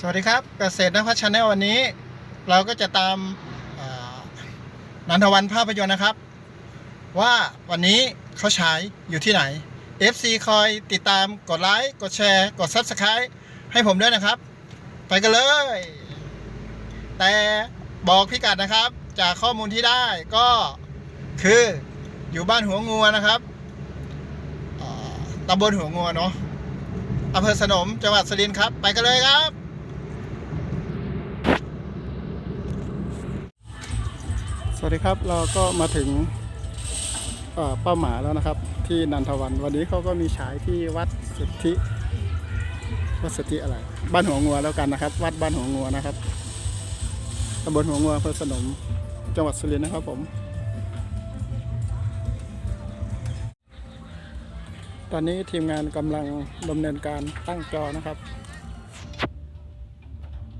สวัสดีครับเกษตรนภัสชาแนลวันนี้เราก็จะตามนันทวันภาพยนตร์นะครับว่าวันนี้เขาฉายอยู่ที่ไหน FC คอยติดตามกดไลค์กดแชร์กด Subscribe ให้ผมด้วยนะครับไปกันเลยแต่บอกพิกัดนะครับจากข้อมูลที่ได้ก็คืออยู่บ้านหัวงัวนะครับตำบลหัวงัวเนาะอำเภอสนมจังหวัดสุรินทร์ครับไปกันเลยครับสวัสดีครับเราก็มาถึงเป้าหมายแล้วนะครับที่นันทวันวันนี้เขาก็มีฉายที่วัดสุทธิอะไรบ้านหัวงัวแล้วกันนะครับวัดบ้านหัวงัวนะครับตำบลหัวงัวอำเภอสนมจังหวัดสุรินทร์นะครับผมตอนนี้ทีมงานกำลังดำเนินการตั้งจอนะครับ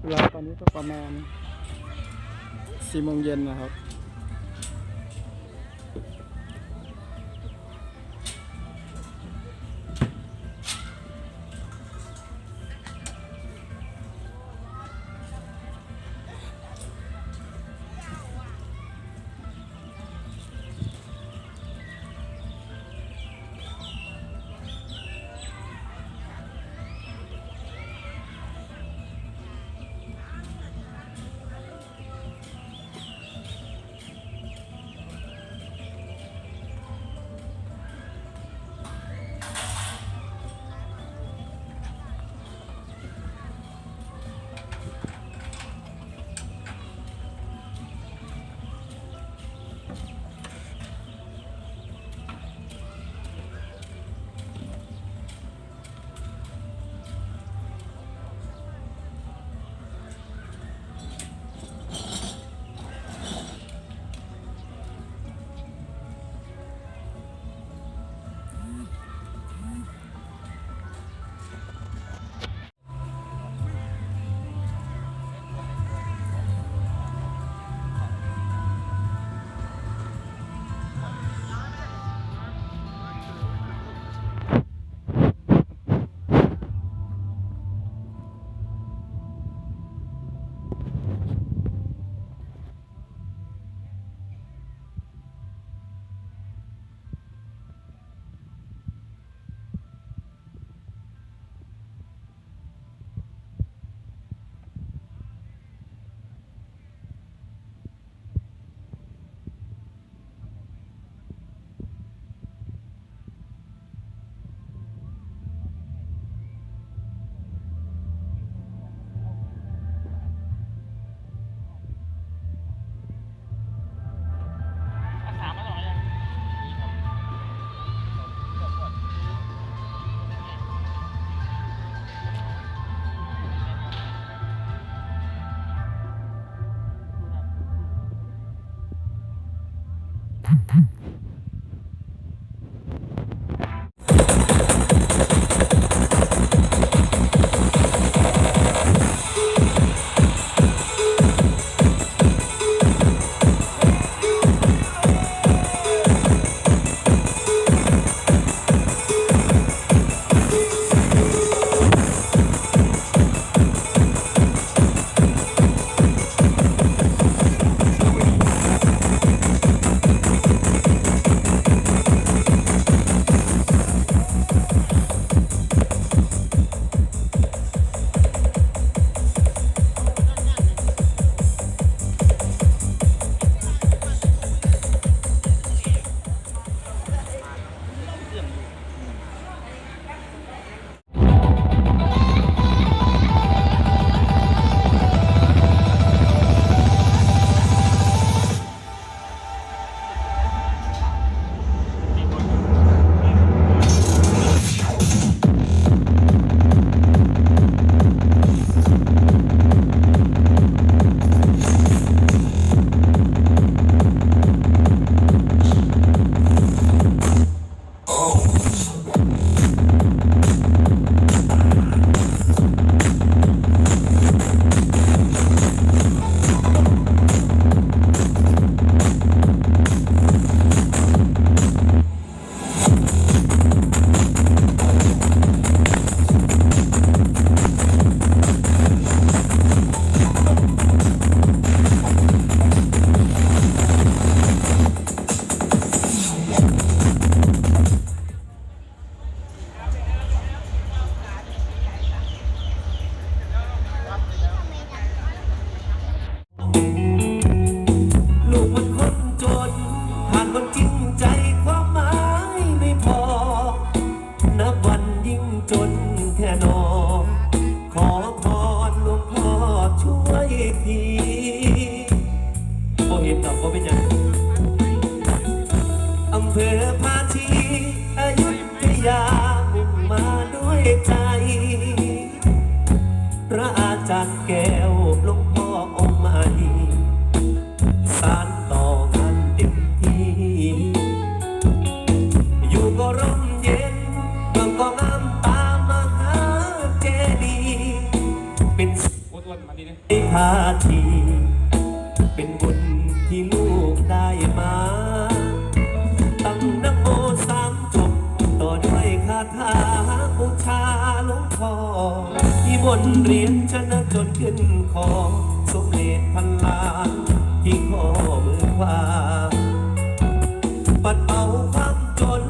เวลาตอนนี้ก็ประมาณ4 โมงเย็นนะครับ พ่อที่บนเรียนชนะจนขึ้นคอสมเด็จพันล้านที่ข้อมือขวาปัดเป่าความจน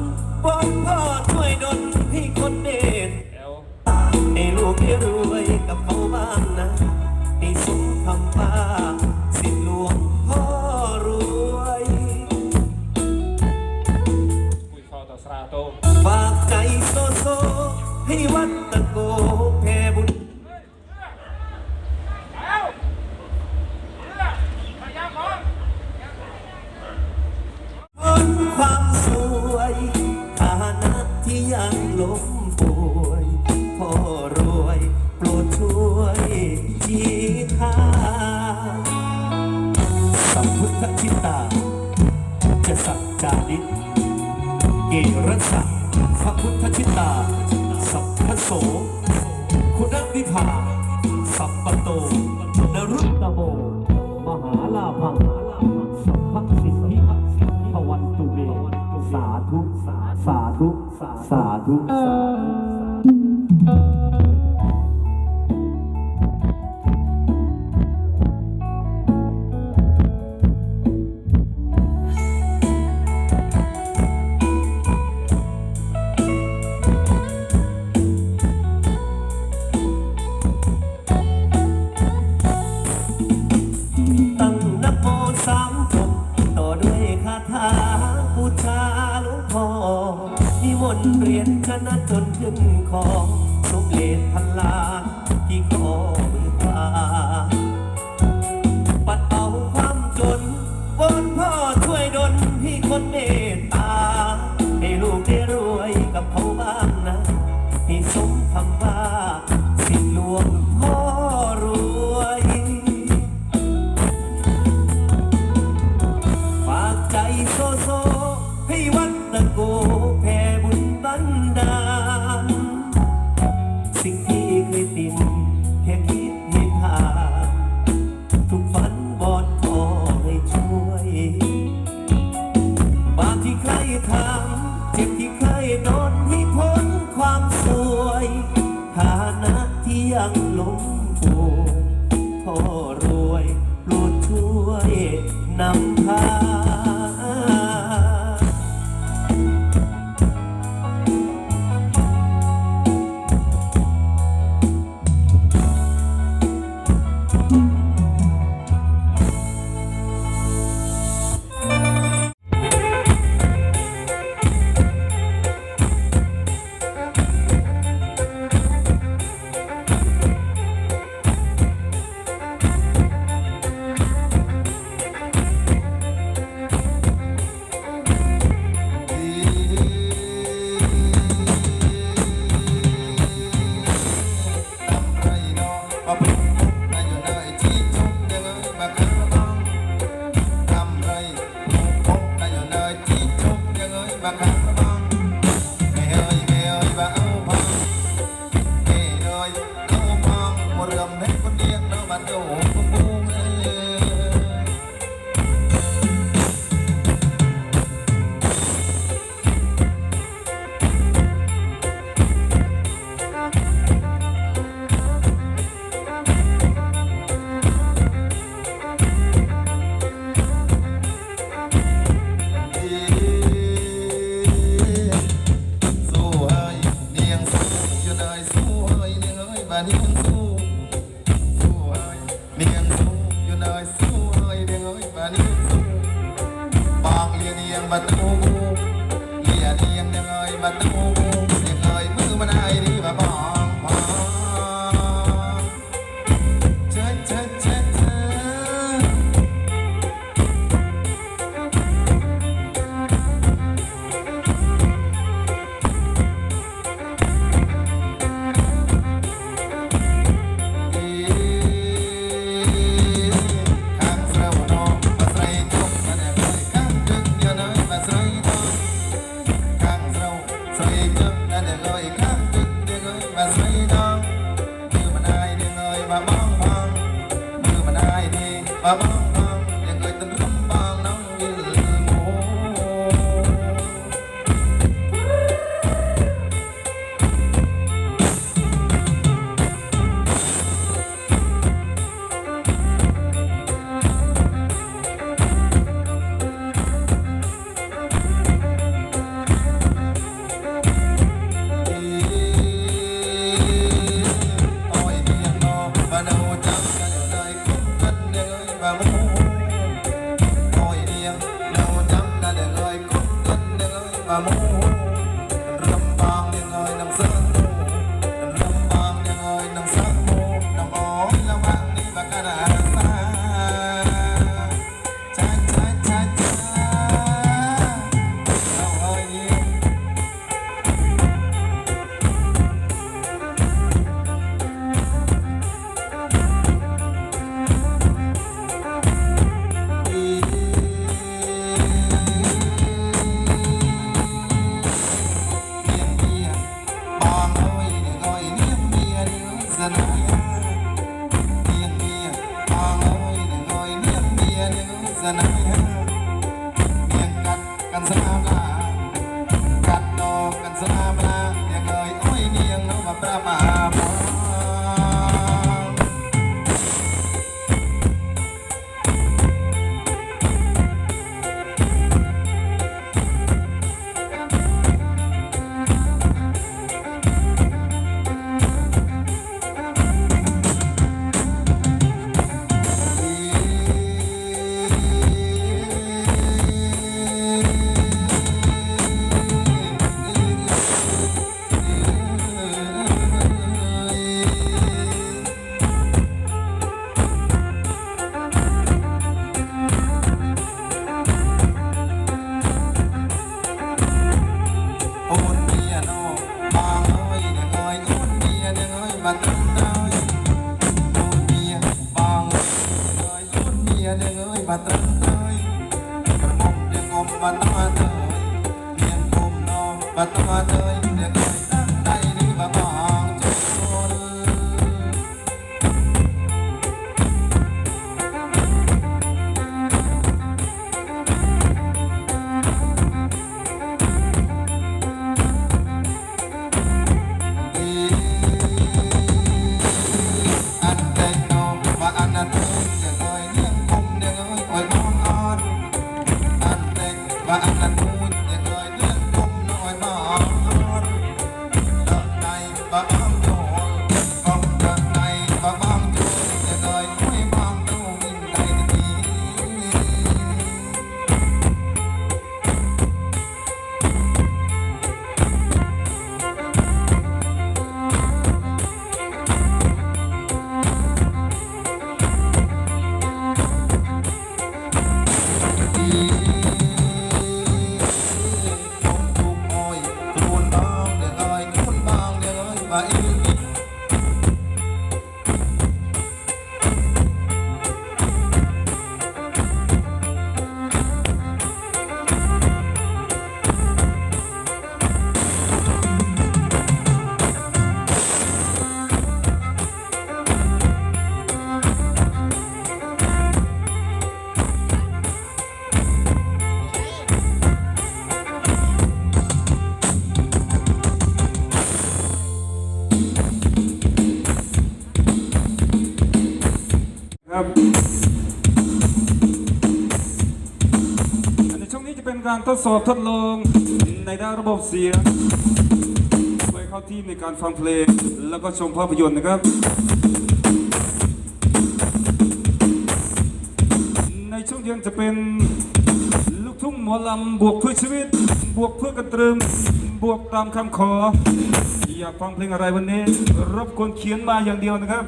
วอนพ่อช่วยดลให้คนเด็ดให้ลูกได้รวยกับเขาบ้างนะให้สมคำว่าสิทธิหลวงพ่อรวยฝากใจโซโซให้วัดตะโกแผ่บุญพ้นความสวยฐานะที่ยังล้มป่วยพ่อรวยโปรดช่วยชี้ทางสัมพุทธชิตาจะสัจจานิเกรสักพระพุทธชิตาสัพพโสคุณวิภาสัพปโตนรุตตโมมหาลาภังสัพพสิทธิภวันตุเมสาธุสาธุสาธุ ตั้งนะโมสามจบต่อด้วยคาถาบูชาหลวงพ่อนิมนต์เรียนชนะจนขึ้นคอสมเด็จพันล้านที่ข้อมือขวาปัดเป่าความจนวอนพ่อช่วยดลให้คนเมตตาให้ลูกได้รวยกับเขาบ้างนะให้สมคำว่าสิทธิหลวงพ่อรวยฝากใจโซโซให้วัดตะโกแผ่บุญบันดาลสิ่งที่เคยติดแค่คิดให้ผ่านทุกฝันบอนพอให้ช่วยบาปที่ใครทำเจ็บที่ใครโดนให้พ้นความสวยฐานะที่ยังล้มป่วยพ่อรวยโปรดช่วยนำพาบัตรเลียเลียงยังไงบัตรเสียงเอ่ยมือมันไอ้นี่มาบองบองเจ๊เจ๊เจ๊เจ๊ใส่เจ้า บะมูโอยเดียงเราจำนั่นเลยคุ้นกันเลยบะมูรำบางยังไงนังเสือรำบางยังไงนังเสือมูนังอ้อยละบางนี่บักกันอาซาจ้าจ้าจ้าจ้าเราเอ้ย กันสนามลากัดดอกกันสนามลาอย่างเงยอ้อยเนียงน้องมาประมาพอ โอนเมียน้องบางเอ้ยเดี๋ยวเอ้ยโอนเมียเดี๋ยวเอ้ยมาตั้งเอ้ยโอนเมียบางเอ้ยโอนเมียเดี๋ยวเอ้ยมาตั้งเอ้ยกระหม่อมเดี๋ยวงมมาตั้งเอ้ยเลี้ยงกลมน้องมาตั้งเอ้ยเดี๋ยวเอ้ยตั้งใจนี่มาบางโจร อันเด็กน้องว่าอันนั้นเอ้ยเดี๋ยวเอ้ยเลี้ยงกลมเดี๋ยวเอ้ยโอ้ยน้องอ่อนอันเด็กว่าอันนั้นเอ้ยเดี๋ยวเอ้ยเลี้ยงกลมน้อยน้องอ่อนเดินในบ้านโจรกองเดินในบ้านโจรเดี๋ยวเอ้ยโอ้ยบ้านโจรวิ่งได้ดี ผมถูกโอยครูนบางเดี๋ยวเอ้ยครูนบางเดี๋ยวเอ้ยว่าอีกครับในช่วงนี้จะเป็นการทดสอบทดลองในด้านระบบเสียงเพื่อเข้าที่ในการฟังเพลงแล้วก็ชมภาพยนตร์นะครับ ในช่วงเย็นจะเป็นลูกทุ่งหมอลำบวกเพื่อชีวิต บวกเพื่อกระตรึมบวกตามคำขอ อยากฟังเพลงอะไรวันนี้รบกวนเขียนมาอย่างเดียวนะครับ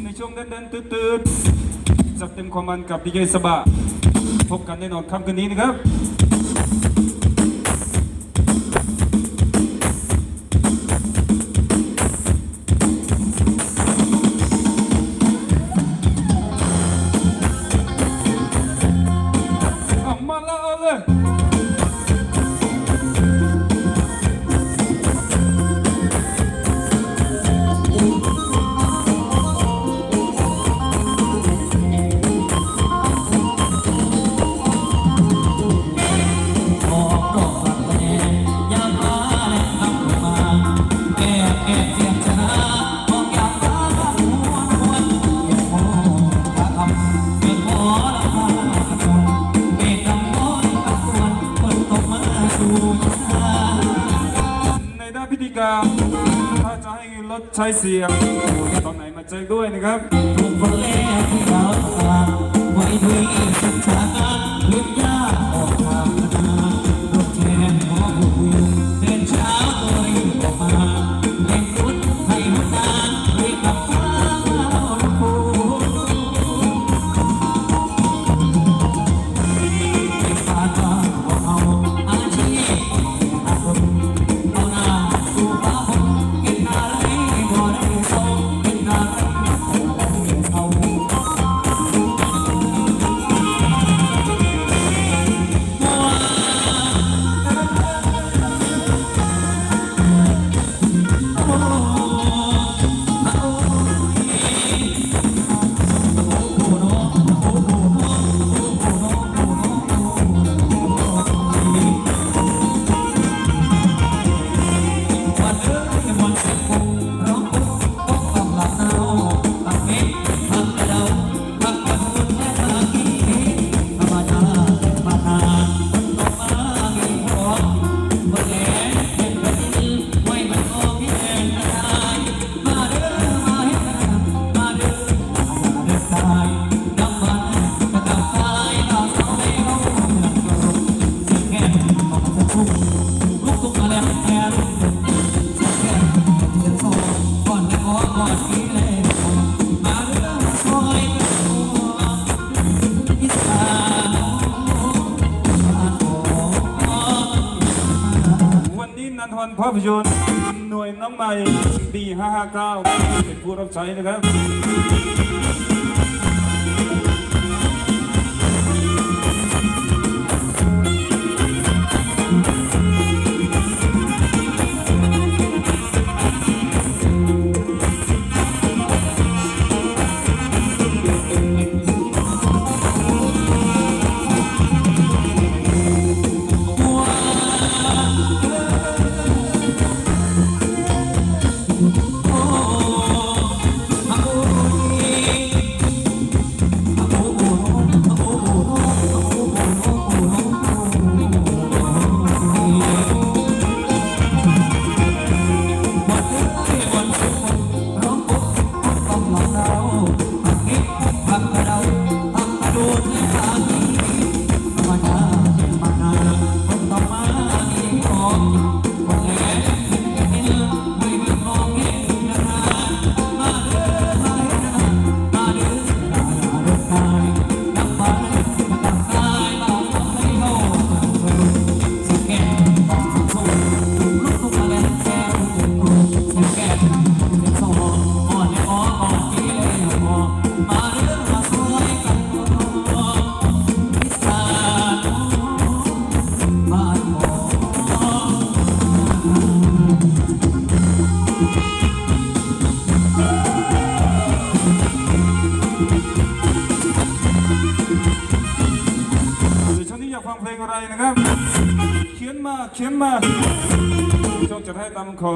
ในช่วงเด่นๆตืดๆจัดเต็มความมันกับดีเจสบะพบกันแน่นอนค่ำคืนนี้นะครับ มาแล้วเลย ในด้านพิธีการถ้าจะให้ร ลดใช้เสียงตอนไหนมาแจ้งด้วยนะครับ ถูกคนแรกที่เราตามไว้ด้วยสัญชาเลี้ยงยาออกทางนารถแทนหมอผู้วิวเดินเช้าตัวรีบออกมาเล่นรุดให้หัวหน้าเรียกกับฟ้าเราผู้เป็นปาตาบอกเอาอาชีพเอาคนเอาหน้าสู่ฟ้าผมกินอะไรบ่ได้เศร้ากินอะไรบ่ได้เศร้า วันเรื่องที่มันเป็นกูร้องปุ๊บต้องกำลังเอาตักเม็ดทำกระเดาทำกระหุ่นและตากีธรรมดาธรรมดาคนต่อมามีพร้อมคนแหลนเป็นกระดิ่งไว้มันออกที่แดงกระจายมาเด้อมาให้กันมาเด้อมาเด้อตายน้ำมันกระดับตายเราเอาให้เขาเมืองกระรุกเสียงแค่บอกจะทุ่มลุกตุกมาแล้วแค่ลุกก่อนจะขอก่อนที่เลยมาเรื่องคอยกันอิสระ วันนี้นันทวันภาพยนตร์หน่วยน้ำใหม่ดี559เป็นผู้รับใช้นะครับ ช่วงนี้อยากฟังเพลงอะไรนะครับ เขียนมาโชคจะให้ตามคอ